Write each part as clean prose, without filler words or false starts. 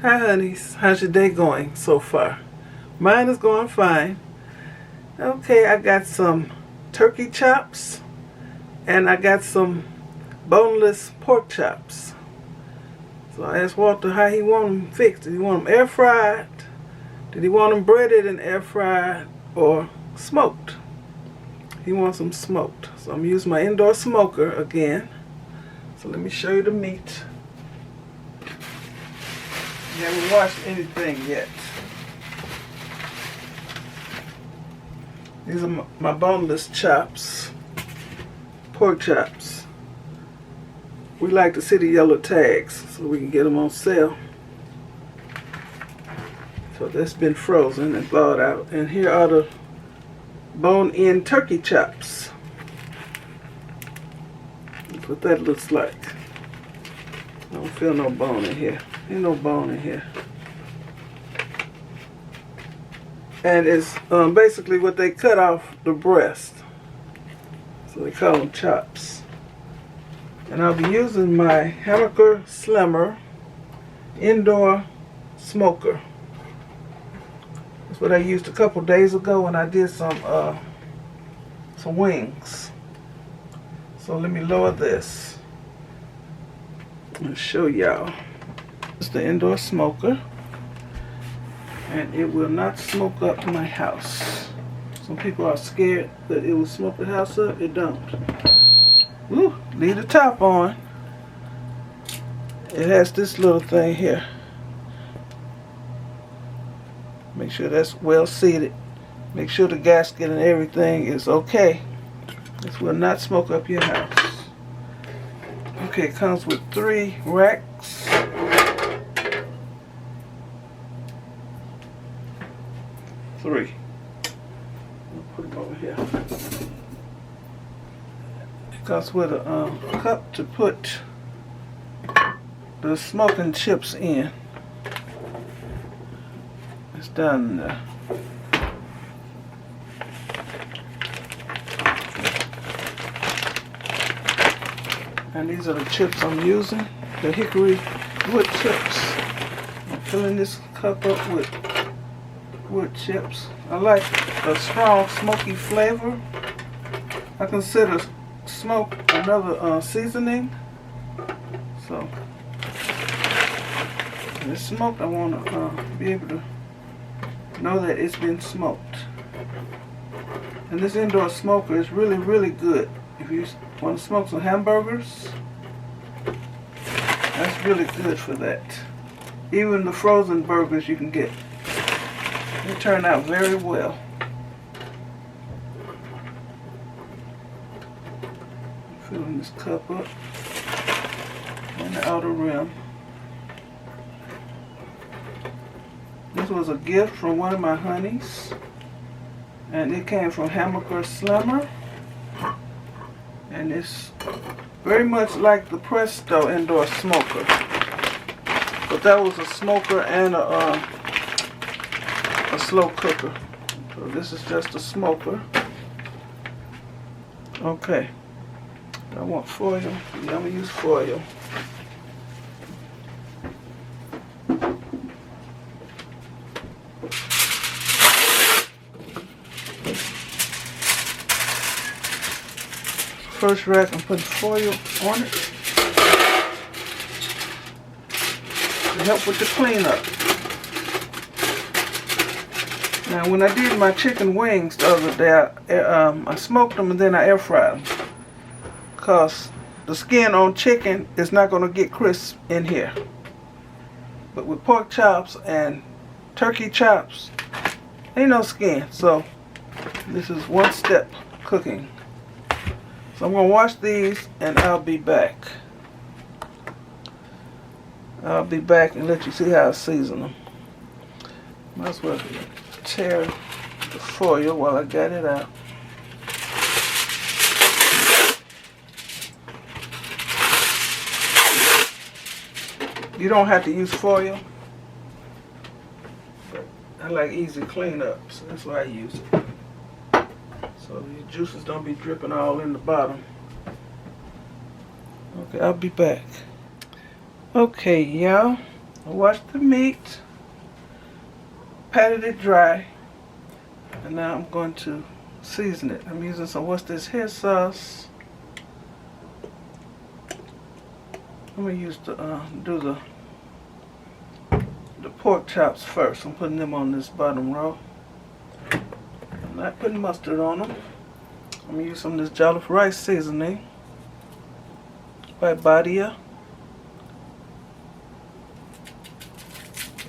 Hi honeys, how's your day going so far? Mine is going fine. Okay, I got some turkey chops and I got some boneless pork chops. So I asked Walter how he want them fixed. Did he want them air fried? Did he want them breaded and air fried or smoked? He wants them smoked. So I'm using my indoor smoker again. So let me show you the meat. I haven't washed anything yet. These are my boneless chops, pork chops. We like to see the yellow tags so we can get them on sale. So that's been frozen and thawed out. And here are the bone-in turkey chops. That's what that looks like. I don't feel no bone in here. Ain't no bone in here. And it's basically what they cut off the breast. So they call them chops. And I'll be using my Hammacher Slimmer indoor smoker. That's what I used a couple days ago when I did some wings. So let me lower this and show y'all. It's the indoor smoker, and it will not smoke up my house. Some people are scared that it will smoke the house up. It don't. Woo, leave the top on. It has this little thing here. Make sure that's well seated. Make sure the gasket and everything is okay. This will not smoke up your house. Okay, it comes with 3 racks. Three. I'll put them over here. It comes with a cup to put the smoking chips in. It's down there. And these are the chips I'm using, the hickory wood chips. I'm filling this cup up with wood chips. I like a strong smoky flavor. I consider smoke another seasoning. So when it's smoked, I want to be able to know that it's been smoked. And this indoor smoker is really, really good. If you want to smoke some hamburgers, that's really good for that. Even the frozen burgers you can get. They turn out very well. Filling this cup up and the outer rim. This was a gift from one of my honeys, and it came from Hammacher Slimmer, and it's very much like the Presto indoor smoker, but that was a smoker and a slow cooker. So this is just a smoker. Okay. I want foil. Yeah, I'm gonna use foil. First rack, I'm putting foil on it to help with the cleanup. Now, when I did my chicken wings the other day, I smoked them and then I air fried them. Because the skin on chicken is not going to get crisp in here. But with pork chops and turkey chops, ain't no skin. So this is one step cooking. So I'm going to wash these and I'll be back. I'll be back and let you see how I season them. Might as well tear the foil while I got it out. You don't have to use foil, but I like easy cleanup, so that's why I use it. So your juices don't be dripping all in the bottom. Okay, I'll be back. Okay, y'all, I washed the meat, patted it dry, and now I'm going to season it. I'm using some Worcestershire sauce. I'm going to use do the pork chops first. I'm putting them on this bottom row. I'm not putting mustard on them. I'm going to use some of this jollof rice seasoning by Badia.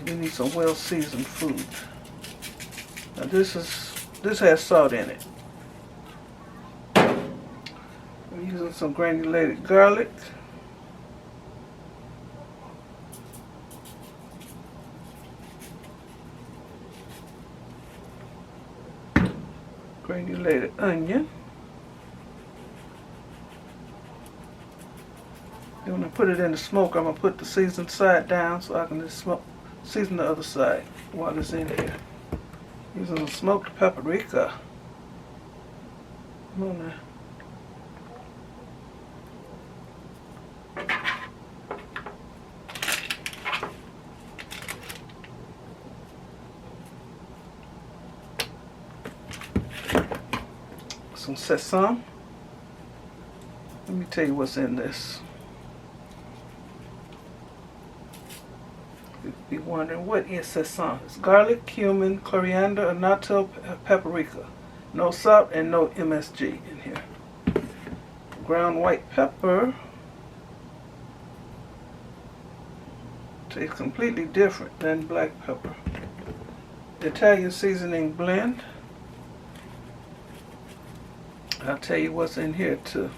You need some well-seasoned food. Now this has salt in it. I'm using some granulated garlic. Granulated onion. Then when I put it in the smoke, I'm going to put the seasoned side down so I can just season the other side while it's in here. Using the smoked paprika. Come on now. Some sesame. Let me tell you what's in this. You'd be wondering, what is sesame? It's garlic, cumin, coriander, annatto, paprika. No salt and no MSG in here. Ground white pepper. Tastes completely different than black pepper. Italian seasoning blend. I'll tell you what's in here too.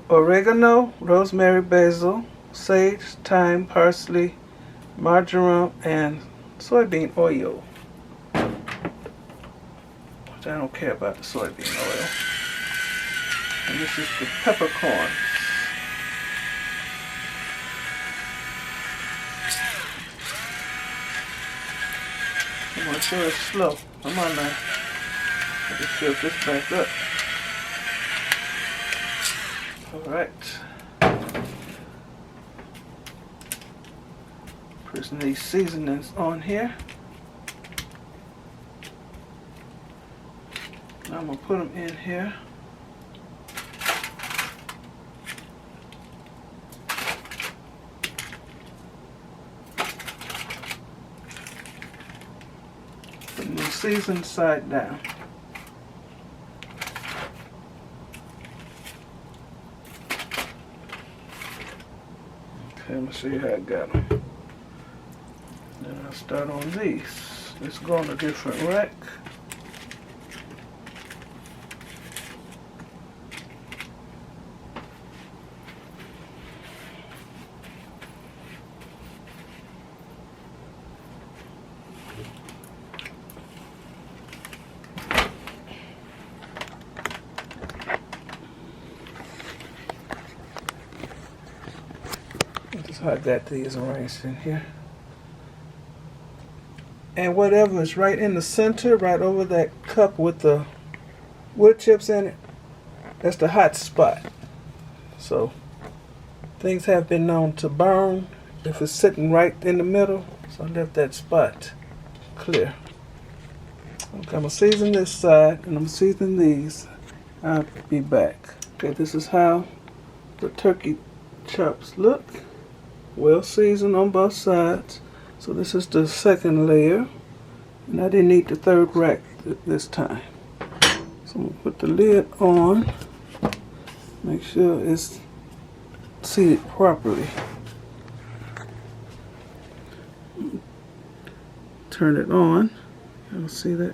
Oregano, rosemary, basil, sage, thyme, parsley, marjoram, and soybean oil. Which I don't care about the soybean oil. And this is the peppercorns. I'm going to stir it slow. Come on now. I just fill this back up. Alright. Putting these seasonings on here. Now I'm going to put them in here. Putting the seasoned side down. Okay, let me show you how I got them. Then I'll start on these. Let's go on a different rack. This is how I got these arranged in here. And whatever is right in the center, right over that cup with the wood chips in it, that's the hot spot. So things have been known to burn if it's sitting right in the middle. So I left that spot clear. Okay, I'm going to season this side and I'm going to season these. I'll be back. Okay, this is how the turkey chops look. Well seasoned on both sides. So this is the second layer, and I didn't need the third rack this time. So I'm going to put the lid on, make sure it's seated properly. Turn it on. You'll see that.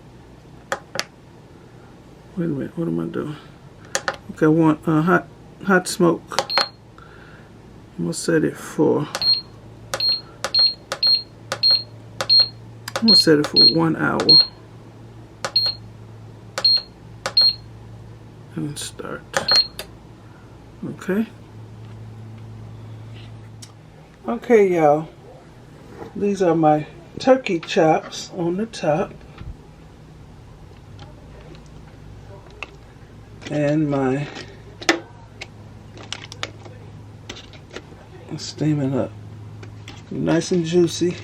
Wait a minute, what am I doing? Okay, I want hot smoke. I'm going to set it for 1 hour and start. Okay. Okay, y'all. These are my turkey chops on the top and my Steaming up. Nice and juicy.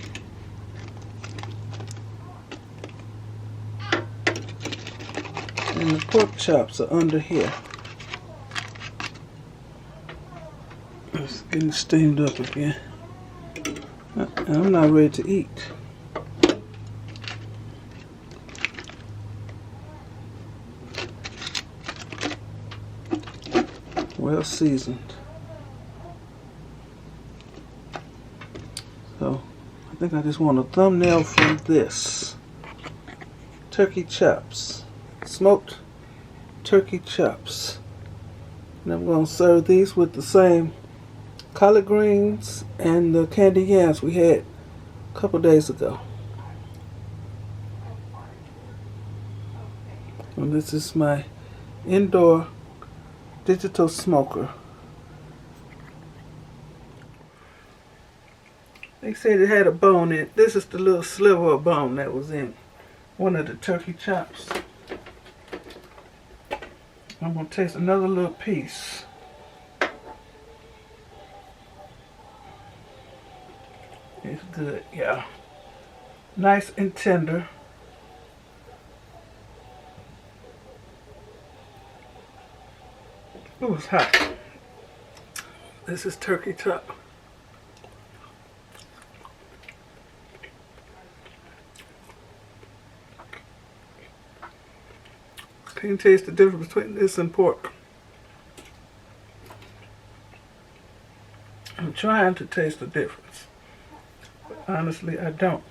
And the pork chops are under here. It's getting steamed up again. And I'm not ready to eat. Well seasoned. So I think I just want a thumbnail from this. Turkey chops. Smoked turkey chops. And I'm going to serve these with the same collard greens and the candy yams we had a couple days ago. And this is my indoor digital smoker. They said it had a bone in it. This is the little sliver of bone that was in one of the turkey chops. I'm going to taste another little piece. It's good, yeah. Nice and tender. Ooh, it's hot. This is turkey chop. Can you taste the difference between this and pork? I'm trying to taste the difference, but honestly, I don't.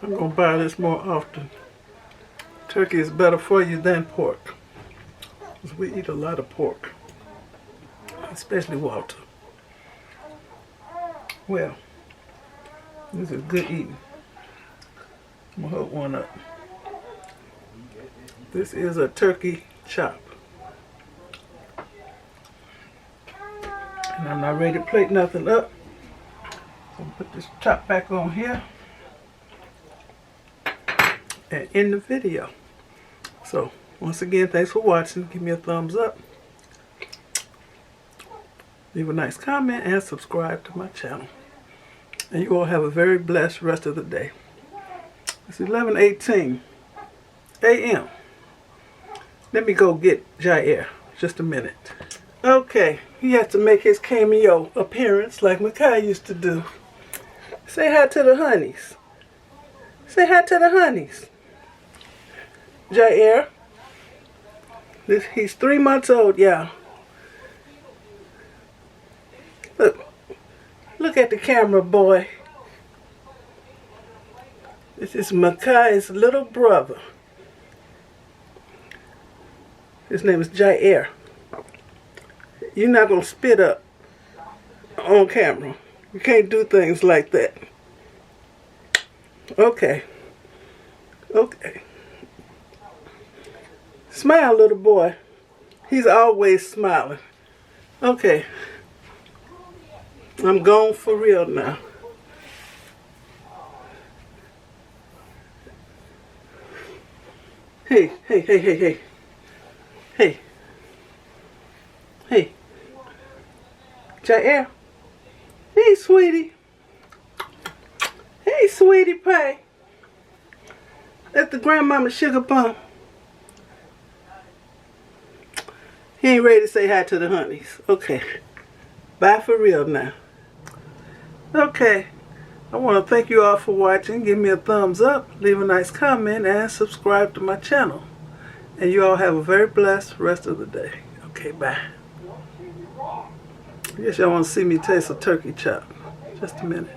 I'm going to buy this more often. Turkey is better for you than pork, because we eat a lot of pork. Especially Walter. Well, this is good eating. I'm gonna hook one up. This is a turkey chop. And I'm not ready to plate nothing up. So I'll put this chop back on here. And end the video. So, once again, thanks for watching. Give me a thumbs up. Leave a nice comment and subscribe to my channel. And you all have a very blessed rest of the day. It's 11:18 a.m. Let me go get Jair. Just a minute. Okay, he has to make his cameo appearance like Makai used to do. Say hi to the honeys. Say hi to the honeys. Jair. He's 3 months old, y'all. Look at the camera, boy. This is Makai's little brother. His name is Jair. You're not going to spit up on camera. You can't do things like that. Okay. Okay. Smile, little boy. He's always smiling. Okay. I'm gone for real now. Hey, hey, hey, hey, hey. Hey. Hey. Jair. Hey, sweetie. Hey, sweetie pie. That's the grandmama sugar plum. He ain't ready to say hi to the honeys. Okay. Bye for real now. Okay, I want to thank you all for watching. Give me a thumbs up, leave a nice comment, and subscribe to my channel. And you all have a very blessed rest of the day. Okay, bye. I guess y'all want to see me taste a turkey chop. Just a minute.